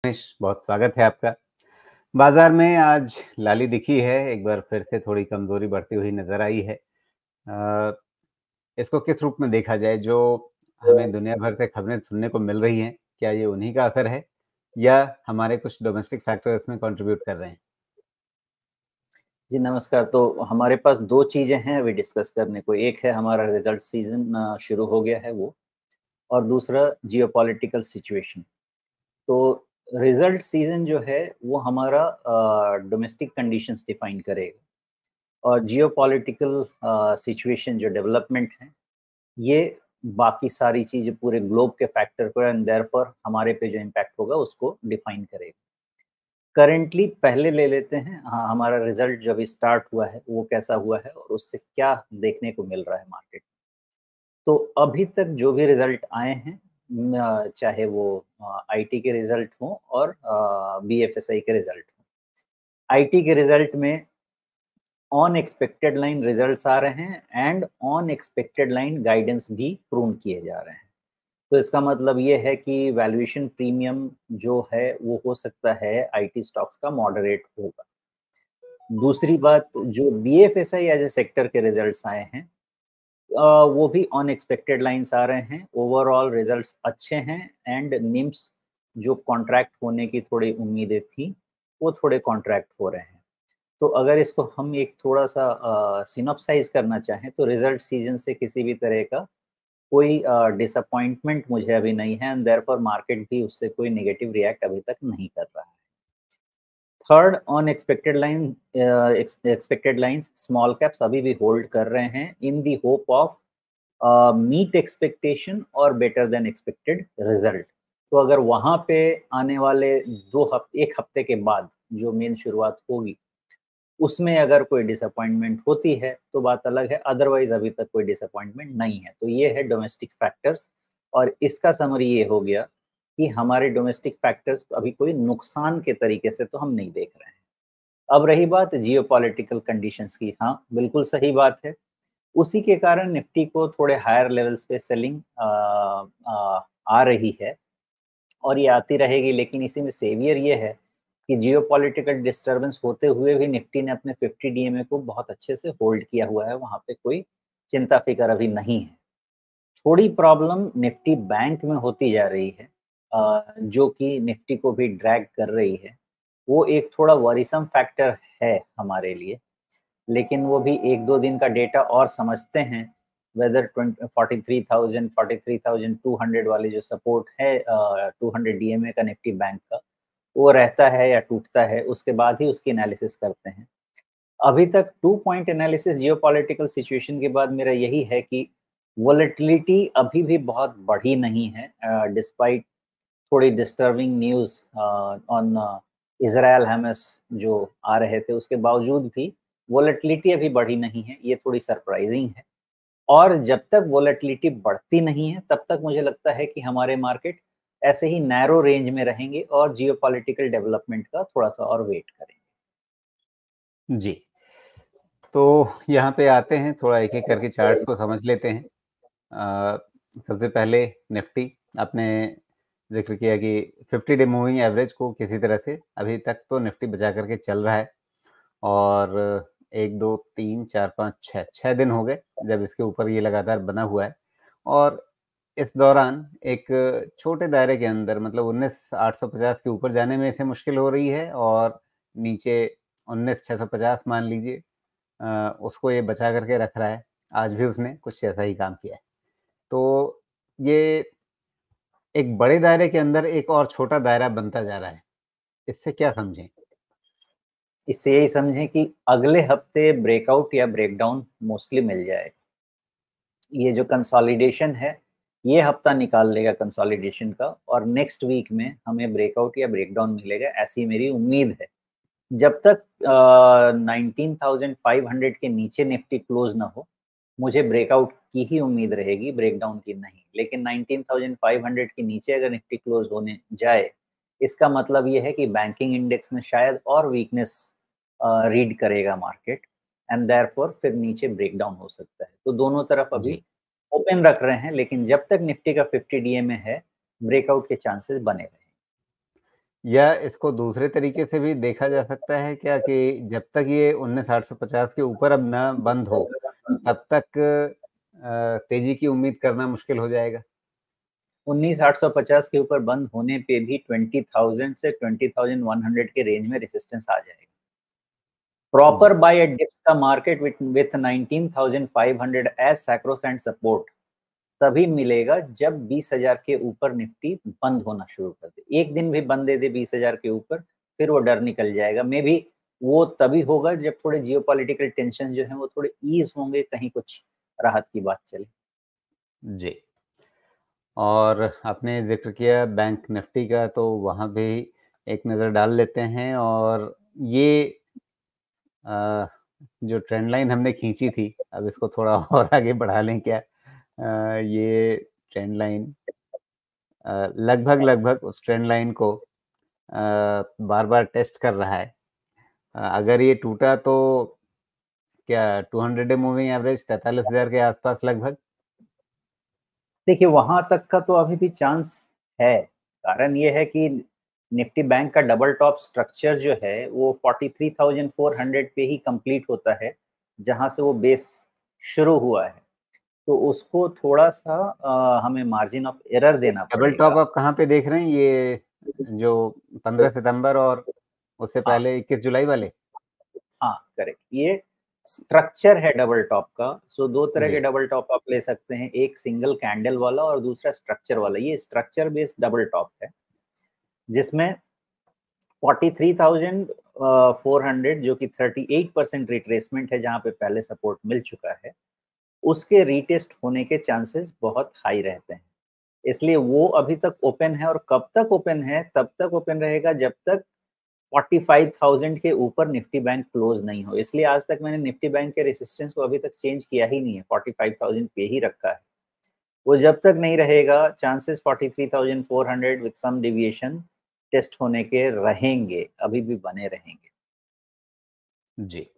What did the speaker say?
रमेश, बहुत स्वागत है आपका। बाज़ार में आज लाली दिखी है, एक बार फिर से थोड़ी कमज़ोरी बढ़ती हुई नज़र आई है। अ, इसको किस रूप में देखा जाए जो हमें दुनिया भर से खबरें सुनने को मिल रही हैं, क्या ये उन्हीं का असर है या हमारे कुछ डोमेस्टिक फैक्टर इसमें कंट्रीब्यूट कर रहे हैं? जी, नमस्कार। तो हमारे पास 2 चीज़ें हैं अभी डिस्कस करने को। एक है हमारा रिज़ल्ट सीज़न शुरू हो गया है वो और दूसरा जियोपॉलिटिकल सिचुएशन। तो रिज़ल्ट सीज़न जो है वो हमारा डोमेस्टिक कंडीशंस डिफ़ाइन करेगा और जियोपॉलिटिकल सिचुएशन जो डेवलपमेंट है, ये बाकी सारी चीज़ें पूरे ग्लोब के फैक्टर को एंड देयरफॉर हमारे पे जो इम्पैक्ट होगा उसको डिफ़ाइन करेगा। करंटली पहले ले लेते हैं हाँ, हमारा रिज़ल्ट जो अभी स्टार्ट हुआ है, वो कैसा हुआ है और उससे क्या देखने को मिल रहा है मार्केट। तो अभी तक जो भी रिज़ल्ट आए हैं चाहे वो आईटी के रिज़ल्ट हों और बीएफएसआई के रिज़ल्ट हों। आईटी के रिज़ल्ट में ऑन एक्सपेक्टेड लाइन रिज़ल्ट्स आ रहे हैं and on expected line guidance भी प्रून किए जा रहे हैं। तो इसका मतलब ये है कि वैल्यूएशन प्रीमियम जो है वो हो सकता है आईटी स्टॉक्स का मॉडरेट होगा। दूसरी बात जो बीएफएसआई एज़ अ सेक्टर के रिज़ल्ट्स आए हैं वो भी अनएक्सपेक्टेड लाइन्स आ रहे हैं। ओवरऑल रिज़ल्ट्स अच्छे हैं एंड निम्स जो कॉन्ट्रैक्ट होने की थोड़ी उम्मीदें थी, वो थोड़े कॉन्ट्रैक्ट हो रहे हैं। तो अगर इसको हम एक थोड़ा-सा सिनॉप्साइज़ करना चाहें तो रिज़ल्ट सीज़न से किसी भी तरह का कोई डिसअपॉइंटमेंट मुझे अभी नहीं है एंड देयरफॉर मार्केट भी उससे कोई नेगेटिव रिएक्ट अभी तक नहीं कर रहा है। Third unexpected line expected lines small caps अभी भी होल्ड कर रहे हैं in the hope of meat expectation और बेटर देन एक्सपेक्टेड रिजल्ट। तो अगर वहाँ पे आने वाले 1 हफ्ते के बाद जो मेन शुरुआत होगी, उसमें अगर कोई डिसअपॉइंटमेंट होती है, तो बात अलग है, अदरवाइज़ अभी तक कोई डिसअपॉइंटमेंट नहीं है। तो ये है डोमेस्टिक फैक्टर्स और इसका समरी ये हो गया कि हमारे डोमेस्टिक फैक्टर्स अभी कोई नुकसान के तरीके से तो हम नहीं देख रहे हैं। अब रही बात जियोपॉलिटिकल कंडीशंस की, हाँ, बिल्कुल सही बात है। उसी के कारण निफ्टी को थोड़े हायर लेवल्स पे सेलिंग आ रही है और ये आती रहेगी, लेकिन इसी में सेवियर ये है कि जियोपॉलिटिकल डिस्टर्बेंस होते हुए भी निफ्टी ने अपने 50 डीएमए को बहुत अच्छे से होल्ड किया हुआ है, वहाँ पे कोई चिंता फ़िक्र अभी नहीं है। थोड़ी प्रॉब्लम निफ्टी बैंक में होती जा रही है जो कि निफ्टी को भी ड्रैग कर रही है। वो एक थोड़ा वरीसम फैक्टर है हमारे लिए, लेकिन वो भी 1-2 दिन का डेटा और समझते हैं वेदर 43,000 43,200 वाली जो सपोर्ट है 200 डीएमए का निफ्टी बैंक का, वो रहता है या टूटता है, उसके बाद ही उसकी एनालिसिस करते हैं। अभी तक 2 पॉइंट एनालिसिस जियोपॉलिटिकल सिचुएशन के बाद मेरा यही है कि वोलेटिलिटी अभी भी बहुत बढ़ी नहीं है डिस्पाइट थोड़ी disturbing news on Israel Hamas जो आ रहे थे, उसके बावजूद भी वोलेटिलिटी अभी बढ़ी नहीं है, ये थोड़ी सरप्राइज़िंग है। और जब तक वोलेटिलिटी बढ़ती नहीं है, तब तक मुझे लगता है कि हमारे मार्केट ऐसे ही नैरो रेंज में रहेंगे और जियोपॉलिटिकल डेवलपमेंट का थोड़ा-सा और वेट करेंगे। जी, तो यहाँ पे आते हैं, थोड़ा एक-एक करके चार्ट्स को समझ लेते हैं। अ, सबसे पहले निफ्टी, आपने ज़िक्र किया कि 50 डे मूविंग एवरेज को किसी तरह से अभी तक तो निफ्टी बचा कर के चल रहा है और 1, 2, 3, 4, 5, 6, 6 दिन हो गए जब इसके ऊपर ये लगातार बना हुआ है और इस दौरान एक छोटे दायरे के अंदर मतलब 19,850 के ऊपर जाने में इसे मुश्किल हो रही है और नीचे 19,650 मान लीजिए उसको ये बचा कर के रख रहा है। आज भी उसने कुछ ऐसा ही काम किया है। तो ये एक बड़े दायरे के अंदर एक और छोटा दायरा बनता जा रहा है। इससे क्या समझें? इससे यही समझें कि अगले हफ्ते ब्रेकआउट या ब्रेकडाउन मोस्टली मिल जाए। ये जो कंसोलिडेशन है, ये हफ्ता निकाल लेगा कंसोलिडेशन का और नेक्स्ट वीक में हमें ब्रेकआउट या ब्रेकडाउन मिलेगा, ऐसी मेरी उम्मीद है। जब तक 19,500 के नीचे निफ्टी क्लोज़ ना हो, मुझे ब्रेकआउट की ही उम्मीद रहेगी, ब्रेकडाउन की नहीं। लेकिन 19,500 के नीचे अगर निफ्टी क्लोज़ होने जाए, इसका मतलब ये है कि बैंकिंग इंडेक्स में शायद और वीकनेस रीड करेगा मार्केट एंड देयरफॉर फिर नीचे ब्रेकडाउन हो सकता है। तो दोनों तरफ अभी जी। ओपन रख रहे हैं, लेकिन जब तक निफ्टी का 50 डीए में है, ब्रेकआउट के चांसेस बने रहें। या इसको दूसरे तरीके से भी देखा जा सकता है क्या कि जब तक ये 19,850 के ऊपर अब ना बंद हो, तब तक तेज़ी की उम्मीद करना मुश्किल हो जाएगा? 19,850 के ऊपर बंद होने पे भी 20,000 से 20,100 के रेंज में रेजिस्टेंस आ जाएगा। जी, प्रॉपर बाय एट डिप्स का market with 19,500 as sacrosanct support तभी मिलेगा जब 20,000 के ऊपर निफ्टी बंद होना शुरू कर दे। एक दिन भी बंद दे दे 20,000 के ऊपर, फिर वो डर निकल जाएगा। मेबी वो तभी होगा जब थोड़े जियोपॉलिटिकल टेंशन जो हैं वो थोड़े ईज़ होंगे, कहीं कुछ राहत की बात चले। जी। और आपने ज़िक्र किया बैंक निफ्टी का, तो वहाँ भी एक नज़र डाल लेते हैं। और ये अ, जो ट्रेंड लाइन हमने खींची थी, अब इसको थोड़ा और आगे बढ़ा लें क्या? ये ट्रेंड लाइन लगभग उस ट्रेंड लाइन को बार-बार टेस्ट कर रहा है। अगर ये टूटा तो क्या 200 डे मूविंग एवरेज 43,000 के आसपास लगभग? देखिए, वहाँ तक का तो अभी भी चांस है। कारण ये है कि निफ्टी बैंक का डबल टॉप स्ट्रक्चर जो है, वो 43,400 पे ही कंप्लीट होता है, जहाँ से वो बेस शुरू हुआ है। तो उसको थोड़ा-सा हमें मार्जिन ऑफ एरर देना डबल टॉप पड़ेगा। आप कहाँ पे देख रहे हैं? ये जो 15 सितंबर और उससे हाँ, पहले 21 जुलाई वाले? हाँ, करेक्ट। ये स्ट्रक्चर है डबल टॉप का। सो 2 तरह जी, के डबल टॉप आप ले सकते हैं, एक सिंगल कैंडल वाला और दूसरा स्ट्रक्चर वाला। ये स्ट्रक्चर बेस्ड डबल टॉप है, जिसमें 43,400 जो कि 38% रिट्रेसमेंट है, जहाँ पे पहले सपोर्ट मिल चुका है, उसके रीटेस्ट होने के चांसेस बहुत हाई रहते हैं। इसलिए वो अभी तक ओपन है, और कब तक ओपन है? तब तक ओपन रहेगा जब तक 45,000 के ऊपर निफ्टी बैंक क्लोज़ नहीं हो। इसलिए आज तक मैंने निफ्टी बैंक के रेजिस्टेंस को अभी तक चेंज किया ही नहीं है, 45,000 पे ही रखा है। वो जब तक नहीं रहेगा, chances 43,400 with some deviation test होने के रहेंगे, अभी भी बने रहेंगे। जी।